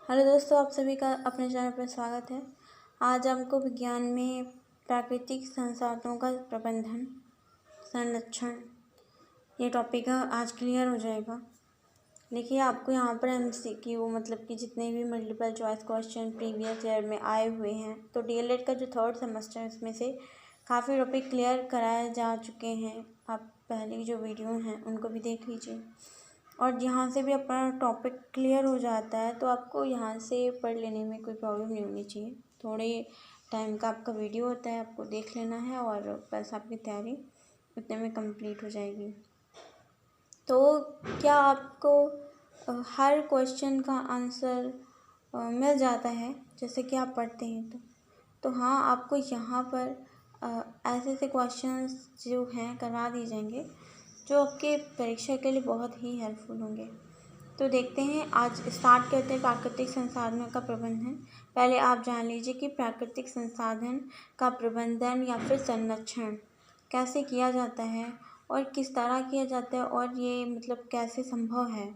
Hello दोस्तों, आप सभी का अपने चैनल पर स्वागत है। आज हमको विज्ञान में प्राकृतिक संसाधनों का प्रबंधन संरक्षण ये टॉपिक आज क्लियर हो जाएगा। देखिए, आपको यहाँ पर MCQ मतलब कि जितने भी multiple choice question previous year में आए हुए हैं, तो DLED का जो थर्ड सेमेस्टर है उसमें से काफ़ी टॉपिक क्लियर कराए जा चुके हैं। आप पहले की जो वीडियो हैं उनको भी देख लीजिए, और यहाँ से भी अपना टॉपिक क्लियर हो जाता है, तो आपको यहाँ से पढ़ लेने में कोई प्रॉब्लम नहीं होनी चाहिए। थोड़े टाइम का आपका वीडियो होता है, आपको देख लेना है और बस आपकी तैयारी उतने में कंप्लीट हो जाएगी। तो क्या आपको हर क्वेश्चन का आंसर मिल जाता है जैसे कि आप पढ़ते हैं? तो हाँ, आपको यहाँ पर ऐसे ऐसे क्वेश्चंस जो हैं करवा दिए जाएंगे जो आपके परीक्षा के लिए बहुत ही हेल्पफुल होंगे। तो देखते हैं, आज स्टार्ट करते हैं प्राकृतिक संसाधनों का प्रबंधन। पहले आप जान लीजिए कि प्राकृतिक संसाधन का प्रबंधन या फिर संरक्षण कैसे किया जाता है और किस तरह किया जाता है, और ये मतलब कैसे संभव है।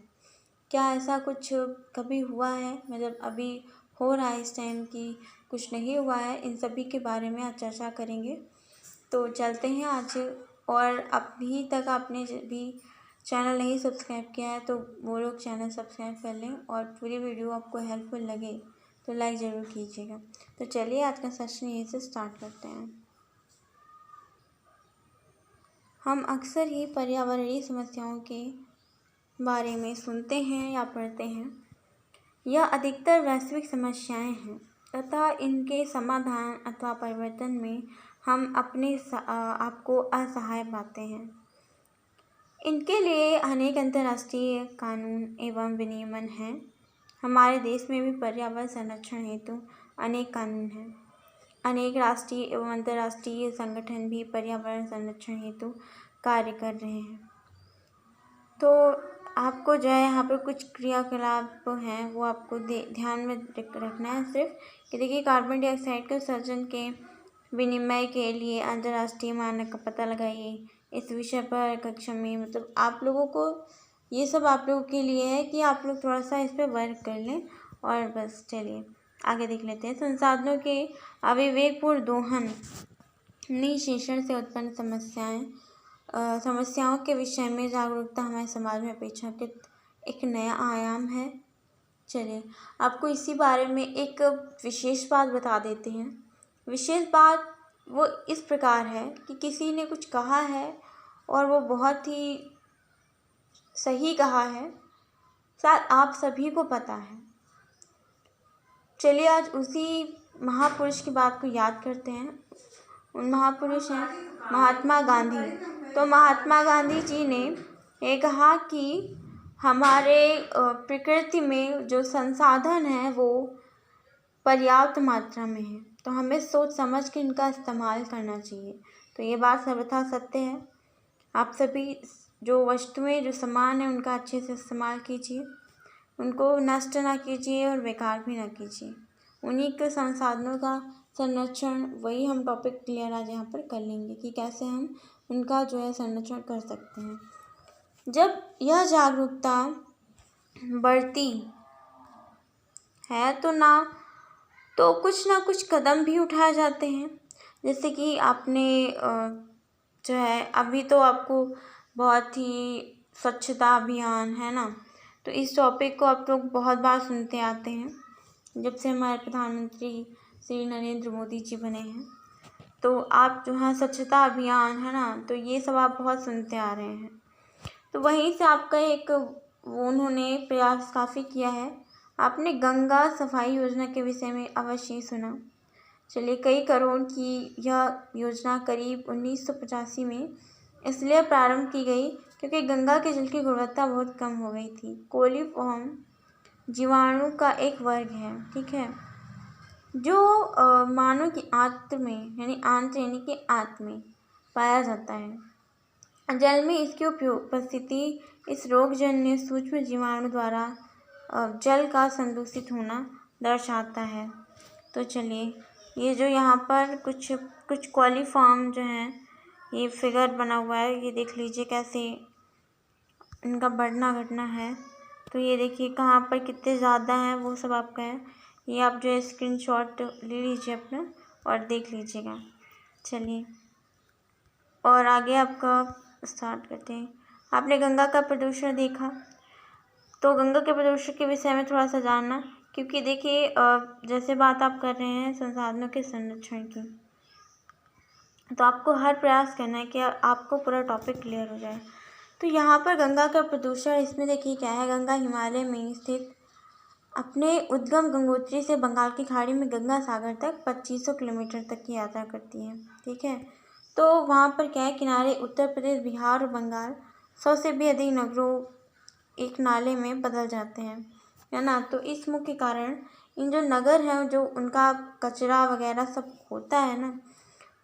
क्या ऐसा कुछ कभी हुआ है, मतलब अभी हो रहा है इस टाइम की कुछ नहीं हुआ है, इन सभी के बारे में आज चर्चा करेंगे। तो चलते हैं आज। और अभी तक आपने भी चैनल नहीं सब्सक्राइब किया है तो वो लोग चैनल सब्सक्राइब कर लें, और पूरी वीडियो आपको हेल्पफुल लगे तो लाइक ज़रूर कीजिएगा। तो चलिए आज का सेशन यहीं से स्टार्ट करते हैं। हम अक्सर ही पर्यावरणीय समस्याओं के बारे में सुनते हैं या पढ़ते हैं। यह अधिकतर वैश्विक समस्याएं हैं तथा इनके समाधान अथवा परिवर्तन में हम अपने आप को असहाय पाते हैं। इनके लिए अनेक अंतर्राष्ट्रीय कानून एवं विनियमन हैं। हमारे देश में भी पर्यावरण संरक्षण हेतु अनेक कानून हैं। अनेक राष्ट्रीय एवं अंतर्राष्ट्रीय संगठन भी पर्यावरण संरक्षण हेतु कार्य कर रहे हैं। तो आपको जो है यहाँ पर कुछ क्रियाकलाप हैं वो आपको ध्यान में रखना है सिर्फ कि देखिए, कार्बन डाइऑक्साइड के उत्सर्जन के विनिमय के लिए अंतर्राष्ट्रीय मानक का पता लगाइए। इस विषय पर कक्षा में मतलब आप लोगों को ये सब आप लोगों के लिए है कि आप लोग थोड़ा सा इस पर वर्क कर लें। और बस चलिए आगे देख लेते हैं। संसाधनों के अविवेकपूर्ण दोहन निःशेषण से उत्पन्न समस्याओं के विषय में जागरूकता हमारे समाज में अपेक्षाकृत एक नया आयाम है। चलिए आपको इसी बारे में एक विशेष बात बता देते हैं। विशेष बात वो इस प्रकार है कि किसी ने कुछ कहा है और वो बहुत ही सही कहा है, शायद आप सभी को पता है। चलिए आज उसी महापुरुष की बात को याद करते हैं। उन महापुरुष हैं महात्मा गांधी। तो महात्मा गांधी जी ने ये कहा कि हमारे प्रकृति में जो संसाधन है वो पर्याप्त मात्रा में है, तो हमें सोच समझ के इनका इस्तेमाल करना चाहिए। तो ये बात सर्वथा सत्य है। आप सभी जो वस्तुएं जो सामान है उनका अच्छे से इस्तेमाल कीजिए, उनको नष्ट ना कीजिए और बेकार भी ना कीजिए। उन्हीं के संसाधनों का संरक्षण, वही हम टॉपिक क्लियर आज यहाँ पर कर लेंगे कि कैसे हम उनका जो है संरक्षण कर सकते हैं। जब यह जागरूकता बढ़ती है तो कुछ ना कुछ कदम भी उठाए जाते हैं। जैसे कि आपने जो है अभी तो आपको बहुत ही स्वच्छता अभियान है ना, तो इस टॉपिक को आप लोग बहुत बार सुनते आते हैं जब से हमारे प्रधानमंत्री श्री नरेंद्र मोदी जी बने हैं। तो आप जो है स्वच्छता अभियान है ना, तो ये सब आप बहुत सुनते आ रहे हैं। तो वहीं से आपका एक उन्होंने प्रयास काफ़ी किया है। आपने गंगा सफाई योजना के विषय में अवश्य ही सुना। चलिए, कई करोड़ की यह योजना करीब 1985 में इसलिए प्रारंभ की गई क्योंकि गंगा के जल की गुणवत्ता बहुत कम हो गई थी। कोलिफॉर्म जीवाणु का एक वर्ग है, ठीक है, जो मानव की आंत्र में यानी कि आंत में पाया जाता है। जल में इसकी उपस्थिति इस रोगजन्य सूक्ष्म जीवाणु द्वारा जल का संदूषित होना दर्शाता है। तो चलिए, ये जो यहाँ पर कुछ कॉलीफॉर्म जो हैं, ये फिगर बना हुआ है, ये देख लीजिए कैसे इनका बढ़ना घटना है। तो ये देखिए कहाँ पर कितने ज़्यादा हैं वो सब आपका है। ये आप जो है स्क्रीनशॉट ले लीजिए अपना और देख लीजिएगा। चलिए और आगे आपका स्टार्ट करते हैं। आपने गंगा का प्रदूषण देखा, तो गंगा के प्रदूषण के विषय में थोड़ा सा जानना, क्योंकि देखिए जैसे बात आप कर रहे हैं संसाधनों के संरक्षण की, तो आपको हर प्रयास करना है कि आपको पूरा टॉपिक क्लियर हो जाए। तो यहाँ पर गंगा का प्रदूषण, इसमें देखिए क्या है, गंगा हिमालय में स्थित अपने उद्गम गंगोत्री से बंगाल की खाड़ी में गंगा सागर तक 2500 किलोमीटर तक की यात्रा करती है। ठीक है, तो वहाँ पर क्या है, किनारे उत्तर प्रदेश, बिहार और बंगाल 100 से भी अधिक नगरों एक नाले में बदल जाते हैं, है ना। तो इस मुख्य कारण इन जो नगर हैं, जो उनका कचरा वगैरह सब होता है ना,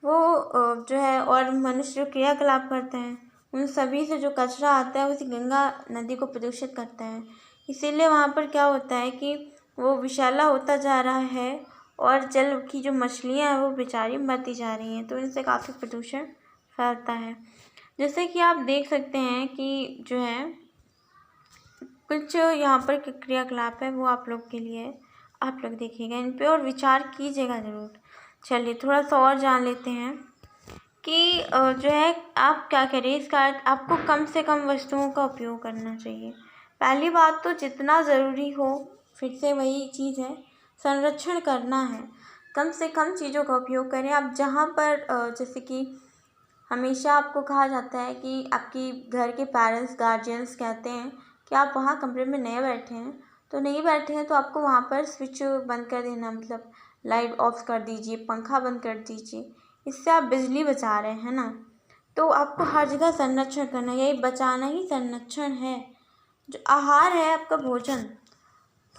वो जो है, और मनुष्य जो क्रियाकलाप करते हैं उन सभी से जो कचरा आता है उसी गंगा नदी को प्रदूषित करता है। इसीलिए वहाँ पर क्या होता है कि वो विषैला होता जा रहा है और जल की जो मछलियाँ हैं वो बेचारी मरती जा रही हैं, तो इनसे काफ़ी प्रदूषण फैलता है। जैसे कि आप देख सकते हैं कि जो है कुछ यहाँ पर क्रियाकलाप है वो आप लोग के लिए, आप लोग देखिएगा इन पे और विचार कीजिएगा ज़रूर। चलिए थोड़ा सा और जान लेते हैं कि जो है आप क्या करें। इसका आपको कम से कम वस्तुओं का उपयोग करना चाहिए। पहली बात तो जितना ज़रूरी हो, फिर से वही चीज़ है, संरक्षण करना है। कम से कम चीज़ों का उपयोग करें। आप जहाँ पर जैसे कि हमेशा आपको कहा जाता है कि आपकी घर के पेरेंट्स, गार्जियंस कहते हैं कि आप वहाँ कमरे में नहीं बैठे हैं, तो नहीं बैठे हैं तो आपको वहाँ पर स्विच बंद कर देना, मतलब लाइट ऑफ कर दीजिए, पंखा बंद कर दीजिए, इससे आप बिजली बचा रहे हैं ना। तो आपको हर जगह संरक्षण करना, यही बचाना ही संरक्षण है। जो आहार है आपका भोजन,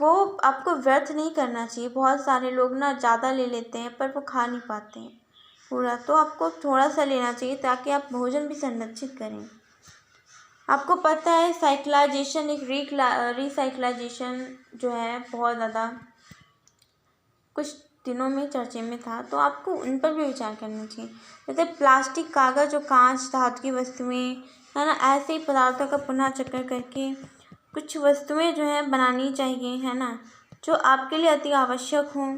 वो आपको व्यर्थ नहीं करना चाहिए। बहुत सारे लोग ना ज़्यादा ले लेते हैं पर वो खा नहीं पाते हैं पूरा, तो आपको थोड़ा सा लेना चाहिए ताकि आप भोजन भी संरक्षित करें। आपको पता है साइक्लाइजेशन, एक रिसाइक्लाइजेशन जो है बहुत ज़्यादा कुछ दिनों में चर्चे में था, तो आपको उन पर भी विचार करना चाहिए। जैसे प्लास्टिक, कागज़ और कांच, धातु की वस्तुएं, है ना, ऐसे ही पदार्थों का पुनः चक्र करके कुछ वस्तुएं जो है बनानी चाहिए, है ना, जो आपके लिए अति आवश्यक हों।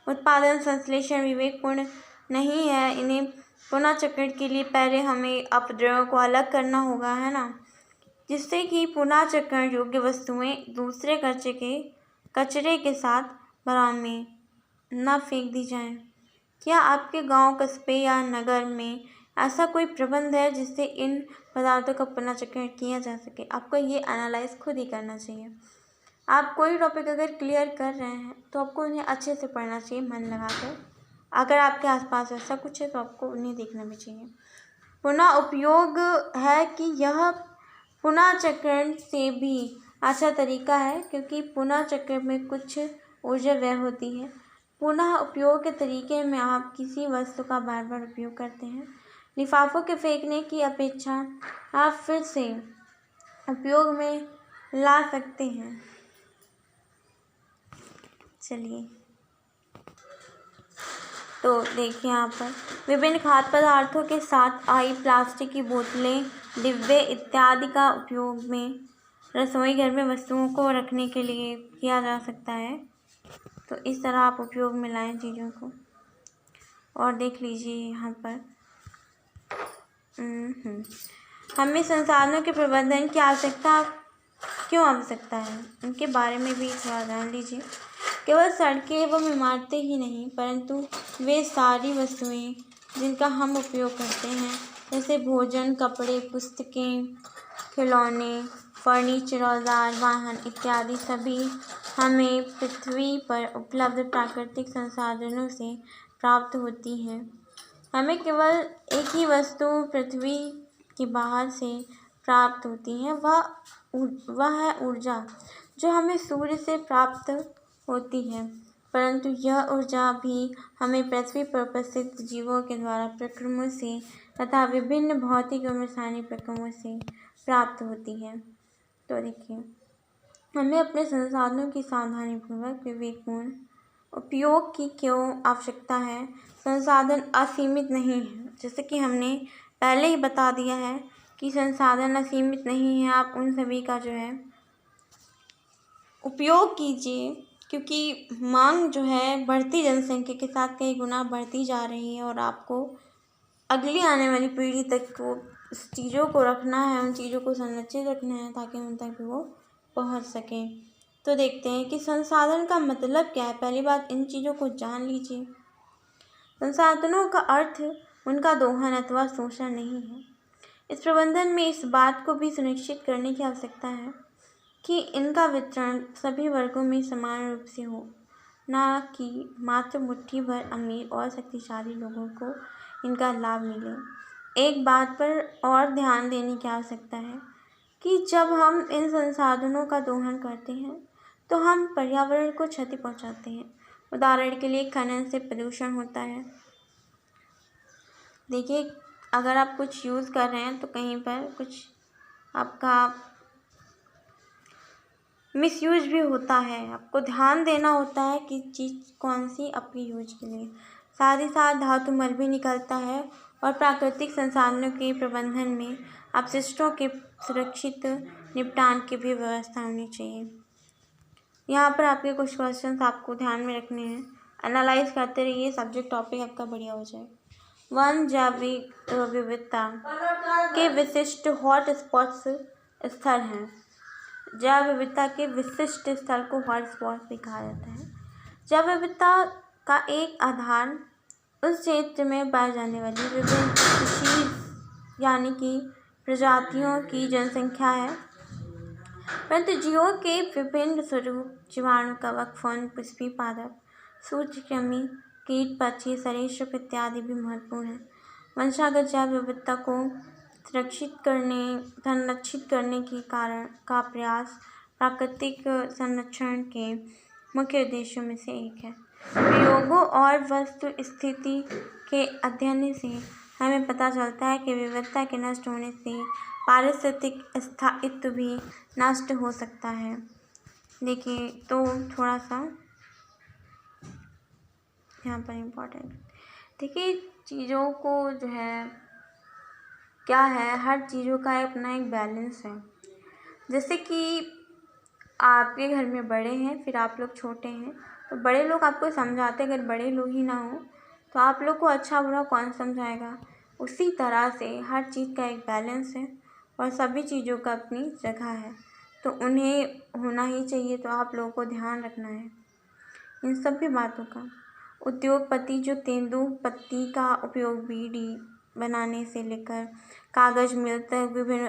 उत्पादन संश्लेषण विवेकपूर्ण नहीं है। इन्हें पुनः चक्र के लिए पहले हमें अपद्रव्यों को अलग करना होगा, है ना, जिससे कि पुनः चक्र योग्य वस्तुएं दूसरे कचरे के साथ बराबर में ना फेंक दी जाएं। क्या आपके गांव, कस्बे या नगर में ऐसा कोई प्रबंध है जिससे इन पदार्थों का पुनर्चक्रण किया जा सके? आपको ये एनालाइज खुद ही करना चाहिए। आप कोई टॉपिक अगर क्लियर कर रहे हैं तो आपको उन्हें अच्छे से पढ़ना चाहिए, मन लगाकर। अगर आपके आसपास ऐसा कुछ है तो आपको उन्हें देखना भी चाहिए। पुनः उपयोग है कि यह पुनर्चक्रण से भी अच्छा तरीका है, क्योंकि पुनर्चक्र में कुछ ऊर्जा व्यय होती है। पुनः उपयोग के तरीके में आप किसी वस्तु का बार बार उपयोग करते हैं। लिफाफों के फेंकने की अपेक्षा आप फिर से उपयोग में ला सकते हैं। चलिए तो देखिए यहाँ पर विभिन्न खाद्य पदार्थों के साथ आई प्लास्टिक की बोतलें, डिब्बे इत्यादि का उपयोग में रसोई घर में वस्तुओं को रखने के लिए किया जा सकता है। तो इस तरह आप उपयोग में लाएं चीज़ों को। और देख लीजिए यहाँ पर हमें संसाधनों के प्रबंधन की आवश्यकता क्यों आवश्यकता है, उनके बारे में भी थोड़ा जान लीजिए। केवल सड़कें एवं इमारतें ही नहीं, परंतु वे सारी वस्तुएं जिनका हम उपयोग करते हैं, जैसे भोजन, कपड़े, पुस्तकें, खिलौने, फर्नीचर, औजार, वाहन इत्यादि सभी हमें पृथ्वी पर उपलब्ध प्राकृतिक संसाधनों से प्राप्त होती हैं। हमें केवल एक ही वस्तु पृथ्वी के बाहर से प्राप्त होती है, वह है ऊर्जा, जो हमें सूर्य से प्राप्त होती है। परंतु यह ऊर्जा भी हमें पृथ्वी पर उपस्थित जीवों के द्वारा प्रक्रमों से तथा विभिन्न भौतिक एवं रासायनिक प्रक्रमों से प्राप्त होती है। तो देखिए, हमें अपने संसाधनों की सावधानीपूर्वक विवेकपूर्ण उपयोग की क्यों आवश्यकता है। संसाधन असीमित नहीं है, जैसे कि हमने पहले ही बता दिया है कि संसाधन असीमित नहीं है। आप उन सभी का जो है उपयोग कीजिए, क्योंकि मांग जो है बढ़ती जनसंख्या के साथ कई गुना बढ़ती जा रही है और आपको अगली आने वाली पीढ़ी तक को उस चीज़ों को रखना है, उन चीज़ों को संरक्षित रखना है ताकि उन तक भी वो पहुंच सकें। तो देखते हैं कि संसाधन का मतलब क्या है। पहली बात, इन चीज़ों को जान लीजिए। संसाधनों का अर्थ उनका दोहन अथवा शोषण नहीं है। इस प्रबंधन में इस बात को भी सुनिश्चित करने की आवश्यकता है कि इनका वितरण सभी वर्गों में समान रूप से हो, न कि मात्र मुट्ठी भर अमीर और शक्तिशाली लोगों को इनका लाभ मिले। एक बात पर और ध्यान देने की आवश्यकता है कि जब हम इन संसाधनों का दोहन करते हैं तो हम पर्यावरण को क्षति पहुंचाते हैं। उदाहरण के लिए खनन से प्रदूषण होता है। देखिए, अगर आप कुछ यूज़ कर रहे हैं तो कहीं पर कुछ आपका मिसयूज भी होता है। आपको ध्यान देना होता है कि चीज़ कौन सी आपकी यूज के लिए। साथ ही साथ धातु मल भी निकलता है और प्राकृतिक संसाधनों के प्रबंधन में अपशिष्टों के सुरक्षित निपटान की भी व्यवस्था होनी चाहिए। यहाँ पर आपके कुछ क्वेश्चंस आपको ध्यान में रखने हैं। एनालाइज करते रहिए, सब्जेक्ट टॉपिक आपका बढ़िया हो जाए। वन जैविक विविधता के विशिष्ट हॉट स्पॉट्स स्थल हैं। जैव विविधता के विशिष्ट स्थल को हॉट स्पॉट भी कहा जाता है। जैव विविधता का एक आधार उस क्षेत्र में पाई जाने वाली विभिन्न स्पीशीज यानी कि प्रजातियों की जनसंख्या है। परंतु जीवों के विभिन्न स्वरूप जीवाणु, कवक, फन, पुष्पी पादप, सूत्रकृमि, कीट, पक्षी, सरीसृप इत्यादि भी महत्वपूर्ण है। वंशागत जैव विविधता को संरक्षित करने के कारण का प्रयास प्राकृतिक संरक्षण के मुख्य उद्देश्यों में से एक है। प्रयोगों और वस्तु स्थिति के अध्ययन से हमें पता चलता है कि विविधता के नष्ट होने से पारिस्थितिक स्थायित्व भी नष्ट हो सकता है। देखिए, तो थोड़ा सा यहाँ पर इम्पोर्टेंट देखिए, चीज़ों को जो है क्या है, हर चीज़ों का अपना एक बैलेंस है। जैसे कि आपके घर में बड़े हैं, फिर आप लोग छोटे हैं, तो बड़े लोग आपको समझाते, अगर बड़े लोग ही ना हो तो आप लोग को अच्छा बुरा कौन समझाएगा। उसी तरह से हर चीज़ का एक बैलेंस है और सभी चीज़ों का अपनी जगह है, तो उन्हें होना ही चाहिए। तो आप लोगों को ध्यान रखना है इन सभी बातों का। उद्योगपति जो तेंदुपत्ती का उपयोग बीड़ी बनाने से लेकर कागज मिल तक विभिन्न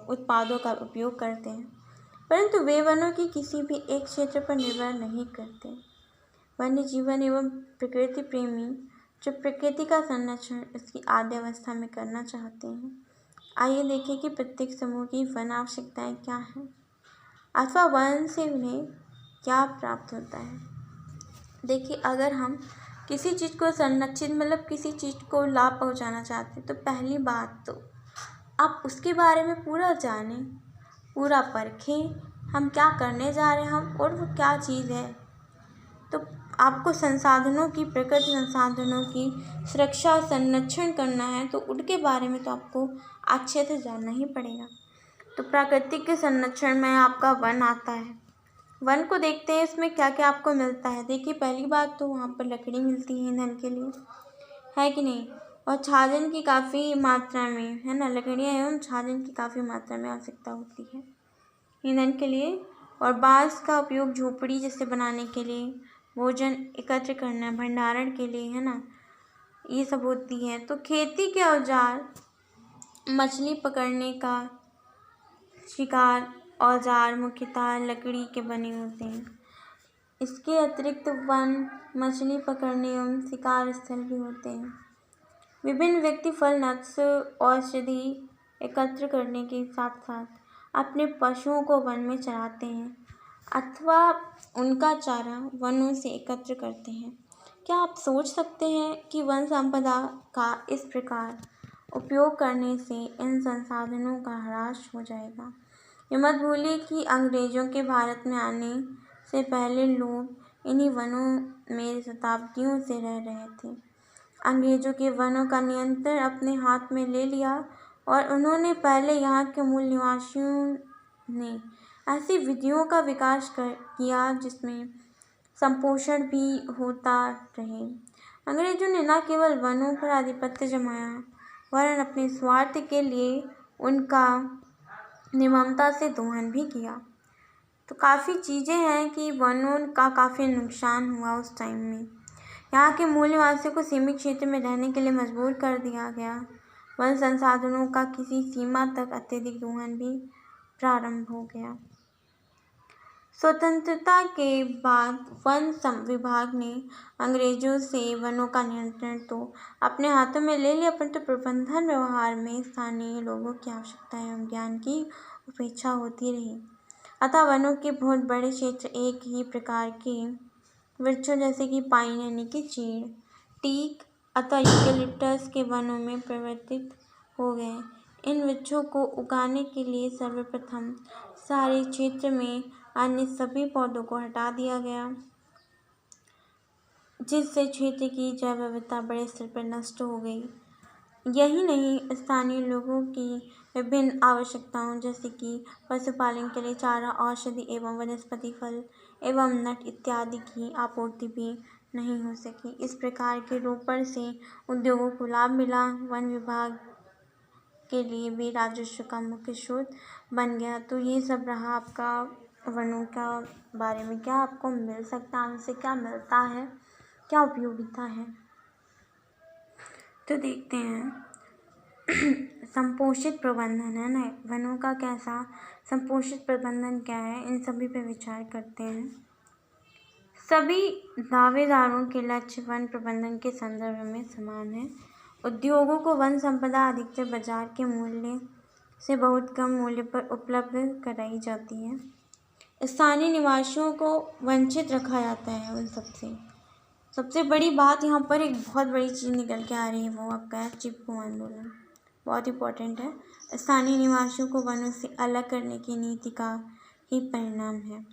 उत्पादों का उपयोग करते हैं, परंतु वे वनों की किसी भी एक क्षेत्र पर निर्भर नहीं करते। वन्य जीवन एवं प्रकृति प्रेमी जो प्रकृति का संरक्षण उसकी आद्य अवस्था में करना चाहते हैं। आइए देखें कि प्रत्येक समूह की वन आवश्यकताएं क्या हैं अथवा वन से उन्हें क्या प्राप्त होता है। देखिए, अगर हम किसी चीज़ को संरक्षित मतलब किसी चीज़ को लाभ पहुंचाना चाहते हैं तो पहली बात तो आप उसके बारे में पूरा जानें, पूरा परखें हम क्या करने जा रहे हैं हम और वो क्या चीज़ है। तो आपको संसाधनों की, प्रकृति संसाधनों की सुरक्षा और संरक्षण करना है तो उनके बारे में तो आपको अच्छे से जानना ही पड़ेगा। तो प्राकृतिक के संरक्षण में आपका वन आता है। वन को देखते हैं, इसमें क्या क्या आपको मिलता है। देखिए, पहली बात तो वहाँ पर लकड़ी मिलती है ईंधन के लिए, है कि नहीं, और छाजन की काफ़ी मात्रा में, है ना, लकड़ियाँ एवं छाजन की काफ़ी मात्रा में आवश्यकता होती है ईंधन के लिए। और बाँस का उपयोग झोपड़ी जैसे बनाने के लिए, भोजन एकत्र करना, भंडारण के लिए, है ना, ये सब होती है। तो खेती के औजार, मछली पकड़ने का शिकार औजार मुख्यतः लकड़ी के बने होते हैं। इसके अतिरिक्त वन मछली पकड़ने एवं शिकार स्थल भी होते हैं। विभिन्न व्यक्ति फल, नट्स, औषधि एकत्र करने के साथ साथ अपने पशुओं को वन में चराते हैं अथवा उनका चारा वनों से एकत्र करते हैं। क्या आप सोच सकते हैं कि वन संपदा का इस प्रकार उपयोग करने से इन संसाधनों का ह्रास हो जाएगा। ये मत भूलिए कि अंग्रेज़ों के भारत में आने से पहले लोग इन्हीं वनों में शताब्दियों से रह रहे थे। अंग्रेज़ों के वनों का नियंत्रण अपने हाथ में ले लिया और उन्होंने पहले यहाँ के मूल निवासियों ने ऐसी विधियों का विकास किया जिसमें संपोषण भी होता रहे। अंग्रेजों ने न केवल वनों पर आधिपत्य जमाया वरन अपने स्वार्थ के लिए उनका निर्ममता से दोहन भी किया। तो काफ़ी चीज़ें हैं कि वनों का काफ़ी नुकसान हुआ उस टाइम में। यहाँ के मूल निवासियों को सीमित क्षेत्र में रहने के लिए मजबूर कर दिया गया। वन संसाधनों का किसी सीमा तक अत्यधिक दोहन भी प्रारंभ हो गया। स्वतंत्रता के बाद वन विभाग ने अंग्रेजों से वनों का नियंत्रण तो अपने हाथों में ले लिया, परंतु प्रबंधन व्यवहार में स्थानीय लोगों की आवश्यकता एवं ज्ञान की उपेक्षा होती रही। अतः वनों के बहुत बड़े क्षेत्र एक ही प्रकार के वृक्षों जैसे कि पाइन यानी कि चीड़, टीक अथवा यूकेलिप्टस के वनों में परिवर्तित हो गए। इन वृक्षों को उगाने के लिए सर्वप्रथम सारे क्षेत्र में अन्य सभी पौधों को हटा दिया गया, जिससे क्षेत्र की जैव विविधता बड़े स्तर पर नष्ट हो गई। यही नहीं, स्थानीय लोगों की विभिन्न आवश्यकताओं जैसे कि पशुपालन के लिए चारा, औषधि एवं वनस्पति फल एवं नट इत्यादि की आपूर्ति भी नहीं हो सकी। इस प्रकार के रोपण से उद्योगों को लाभ मिला। वन विभाग के लिए भी राजस्व का मुख्य स्रोत बन गया। तो ये सब रहा आपका वनों का बारे में। क्या आपको मिल सकता है, उनसे क्या मिलता है, क्या उपयोगिता है, तो देखते हैं। संपोषित प्रबंधन है ना, वनों का कैसा संपोषित प्रबंधन क्या है, इन सभी पर विचार करते हैं। सभी दावेदारों के लक्ष्य वन प्रबंधन के संदर्भ में समान है। उद्योगों को वन संपदा अधिकतर बाजार के मूल्य से बहुत कम मूल्य पर उपलब्ध कराई जाती है। स्थानीय निवासियों को वंचित रखा जाता है उन सबसे। सबसे बड़ी बात यहाँ पर एक बहुत बड़ी चीज़ निकल के आ रही है, वो आपका है चिपको आंदोलन। बहुत इंपॉर्टेंट है। स्थानीय निवासियों को वनों से अलग करने की नीति का ही परिणाम है।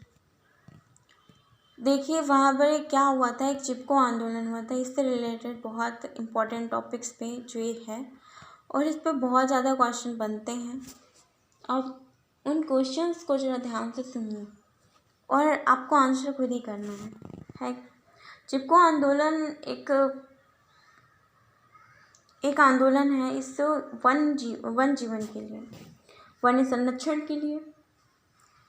देखिए वहाँ पर क्या हुआ था, एक चिपको आंदोलन हुआ था। इससे रिलेटेड बहुत इंपॉर्टेंट टॉपिक्स पे जो ये है, और इस पर बहुत ज़्यादा क्वेश्चन बनते हैं। अब उन क्वेश्चंस को जरा ध्यान से सुनिए और आपको आंसर खुद ही करना है। चिपको आंदोलन एक आंदोलन है। इस वन जीवन के लिए, वन संरक्षण के लिए,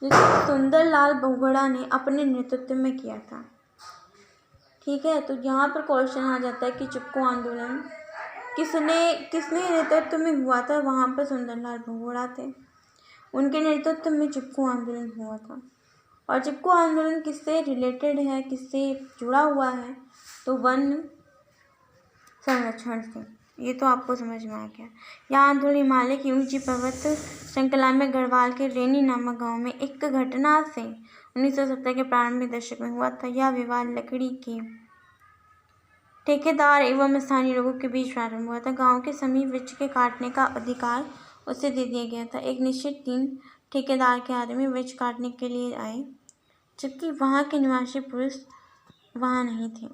जिसे सुंदरलाल बहुगुणा ने अपने नेतृत्व में किया था। ठीक है, तो यहाँ पर क्वेश्चन आ जाता है कि चिपको आंदोलन किसने नेतृत्व में हुआ था। वहाँ पर सुंदरलाल बहुगुणा थे, उनके नेतृत्व में चिपको आंदोलन हुआ था। और चिपको आंदोलन किससे रिलेटेड है, किससे जुड़ा हुआ है, तो वन संरक्षण से। ये तो आपको समझ में आ गया। यह आंदोलन हिमालय की ऊंची पर्वत श्रृंखला में गढ़वाल के रेनी नामक गांव में एक घटना से 1970 के प्रारंभिक दशक में हुआ था। यह विवाद लकड़ी के ठेकेदार एवं स्थानीय लोगों के बीच प्रारंभ हुआ था। गांव के समीप वृक्ष के काटने का अधिकार उसे दे दिया गया था। एक निश्चित दिन ठेकेदार के आदमी वृक्ष काटने के लिए आए, जबकि वहाँ के निवासी पुरुष वहाँ नहीं थे।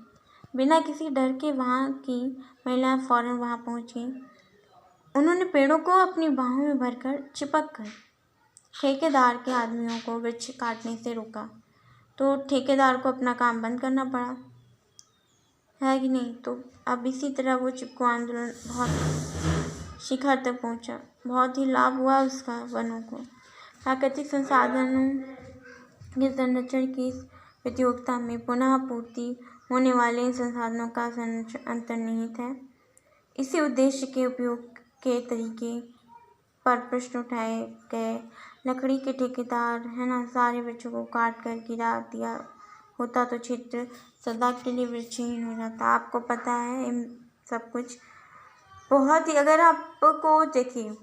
बिना किसी डर के वहाँ की महिलाएं फौरन वहाँ पहुँच गईं। उन्होंने पेड़ों को अपनी बाहों में भरकर चिपक कर ठेकेदार के आदमियों को वृक्ष काटने से रोका। तो ठेकेदार को अपना काम बंद करना पड़ा, है कि नहीं। तो अब इसी तरह वो चिपको आंदोलन बहुत शिखर तक पहुँचा। बहुत ही लाभ हुआ उसका वनों को। प्राकृतिक संसाधनों के संरक्षण की इस प्रतियोगिता में पुनः पूर्ति होने वाले इन संसाधनों का संरक्षण अंतर्निहित है। इसी उद्देश्य के उपयोग के तरीके पर प्रश्न उठाए गए। लकड़ी के ठेकेदार है ना, सारे वृक्षों को काट कर गिरा दिया होता तो क्षेत्र सदा के लिए वृक्षहीन हो जाता। आपको पता है इन सब कुछ बहुत ही। अगर आपको देखिए,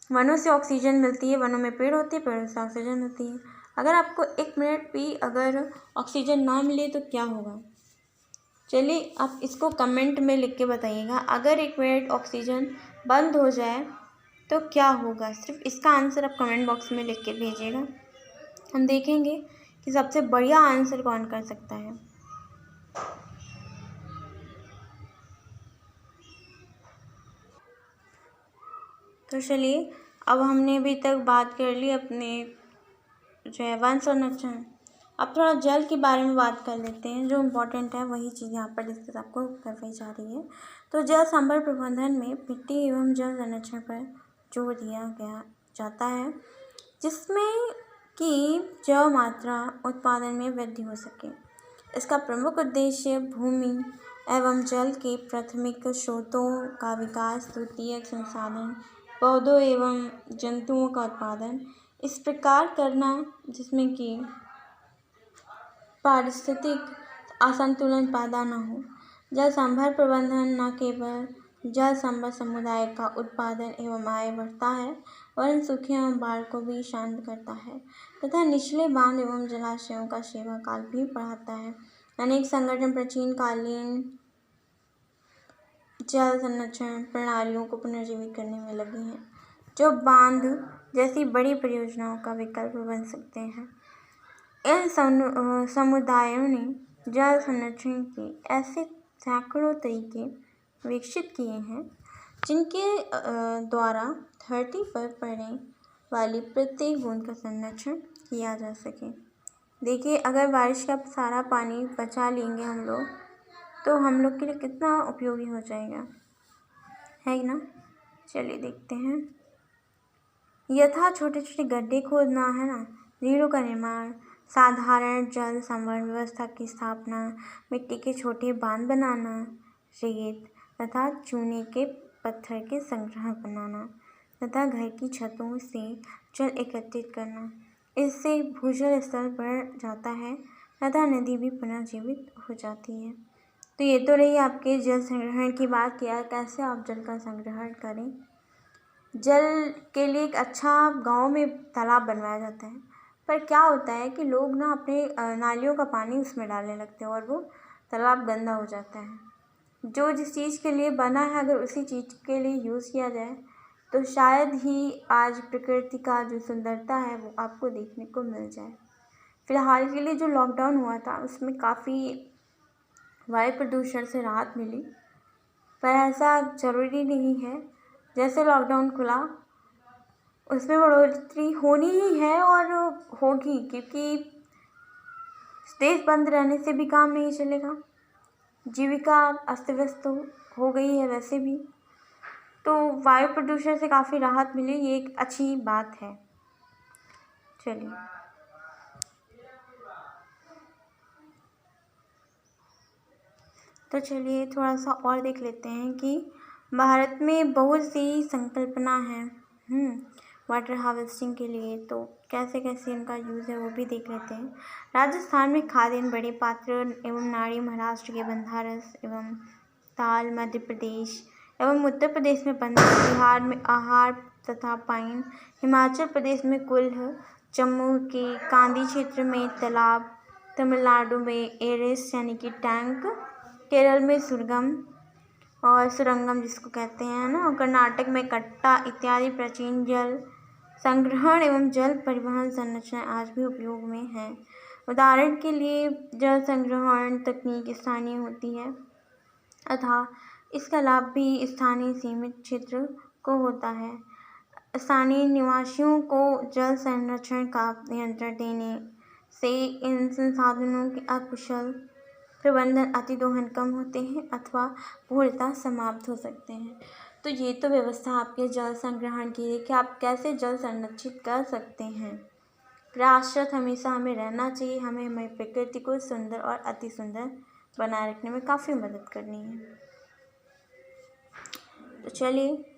वनों से ऑक्सीजन मिलती है, वनों में पेड़ होते हैं, पेड़ों से ऑक्सीजन होती है। अगर आपको 1 मिनट भी अगर ऑक्सीजन ना मिले तो क्या होगा, चलिए आप इसको कमेंट में लिख के बताइएगा। अगर 1 मिनट ऑक्सीजन बंद हो जाए तो क्या होगा, सिर्फ इसका आंसर आप कमेंट बॉक्स में लिख के भेजिएगा। हम देखेंगे कि सबसे बढ़िया आंसर कौन कर सकता है। तो चलिए, अब हमने अभी तक बात कर ली अपने जो है वन संरक्षण। अब थोड़ा जल के बारे में बात कर लेते हैं। जो इम्पोर्टेंट है वही चीज़ यहाँ पर डिस्कस आपको करवाई जा रही है। तो जल संभल प्रबंधन में मिट्टी एवं जल संरक्षण पर जोर दिया गया जाता है, जिसमें कि जल मात्रा उत्पादन में वृद्धि हो सके। इसका प्रमुख उद्देश्य भूमि एवं जल के प्राथमिक स्रोतों का विकास, द्वितीयक संसाधन, पौधों एवं जंतुओं का उत्पादन इस प्रकार करना जिसमें कि पारिस्थितिक असंतुलन पैदा न हो। जल संभल प्रबंधन न केवल जल संभल समुदाय का उत्पादन एवं आय बढ़ता है, वरन सूखे एवं बाढ़ को भी शांत करता है तथा निचले बांध एवं जलाशयों का सेवा काल भी बढ़ाता है। अनेक संगठन प्राचीन कालीन जल संरक्षण प्रणालियों को पुनर्जीवित करने में लगे हैं, जो बांध जैसी बड़ी परियोजनाओं का विकल्प बन सकते हैं। इन समुदायों ने जल संरक्षण के ऐसे सैकड़ों तरीके विकसित किए हैं, जिनके द्वारा धरती पर पड़ने वाली प्रत्येक बूंद का संरक्षण किया जा सके। देखिए, अगर बारिश का सारा पानी बचा लेंगे हम लोग, तो हम लोग के लिए कितना उपयोगी हो जाएगा, है ना। चलिए देखते हैं। यथा छोटे छोटे गड्ढे खोदना, है ना, झीलों का निर्माण, साधारण जल संवहन व्यवस्था की स्थापना, मिट्टी के छोटे बांध बनाना, रेत तथा चूने के पत्थर के संग्रह बनाना तथा घर की छतों से जल एकत्रित करना। इससे भूजल स्तर बढ़ जाता है तथा नदी भी पुनर्जीवित हो जाती है। तो ये तो रही आपके जल संग्रहण की बात किया, कैसे आप जल का संग्रहण करें। जल के लिए एक अच्छा गांव में तालाब बनवाया जाता है, पर क्या होता है कि लोग ना अपने नालियों का पानी उसमें डालने लगते हैं और वो तालाब गंदा हो जाता है। जो जिस चीज़ के लिए बना है, अगर उसी चीज़ के लिए यूज़ किया जाए तो शायद ही आज प्रकृति का जो सुंदरता है वो आपको देखने को मिल जाए। फिलहाल के लिए जो लॉकडाउन हुआ था उसमें काफ़ी वायु प्रदूषण से राहत मिली, पर ऐसा ज़रूरी नहीं है। जैसे लॉकडाउन खुला उसमें बढ़ोतरी होनी ही है और होगी, क्योंकि देश बंद रहने से भी काम नहीं चलेगा। जीविका अस्त व्यस्त हो गई है वैसे भी, तो वायु प्रदूषण से काफ़ी राहत मिली, ये एक अच्छी बात है। चलिए, तो चलिए थोड़ा सा और देख लेते हैं कि भारत में बहुत सी संकल्पना है वाटर हार्वेस्टिंग के लिए, तो कैसे कैसे इनका यूज़ है वो भी देख लेते हैं। राजस्थान में खाद्यान्न बड़े पात्र एवं नाड़ी, महाराष्ट्र के बंधारस एवं ताल, मध्य प्रदेश एवं उत्तर प्रदेश में बंदर, बिहार में आहार तथा पाइन, हिमाचल प्रदेश में कुल्ह, जम्मू के कांदी क्षेत्र में तालाब, तमिलनाडु में एरिस यानी कि टैंक, केरल में सुरंगम जिसको कहते हैं ना, और कर्नाटक में कट्टा इत्यादि प्राचीन जल संग्रहण एवं जल परिवहन संरचना आज भी उपयोग में है। उदाहरण के लिए जल संग्रहण तकनीक स्थानीय होती है अतः इसका लाभ भी स्थानीय सीमित क्षेत्र को होता है। स्थानीय निवासियों को जल संरक्षण का नियंत्रण देने से इन संसाधनों के अकुशल प्रबंधन, अतिदोहन कम होते हैं अथवा पूर्णतः समाप्त हो सकते हैं। तो ये तो व्यवस्था आपके जल संग्रहण की है कि आप कैसे जल संरक्षित कर सकते हैं। प्रयासरत हमेशा हमें रहना चाहिए, हमें हमारी प्रकृति को सुंदर और अति सुंदर बनाए रखने में काफ़ी मदद करनी है। तो चलिए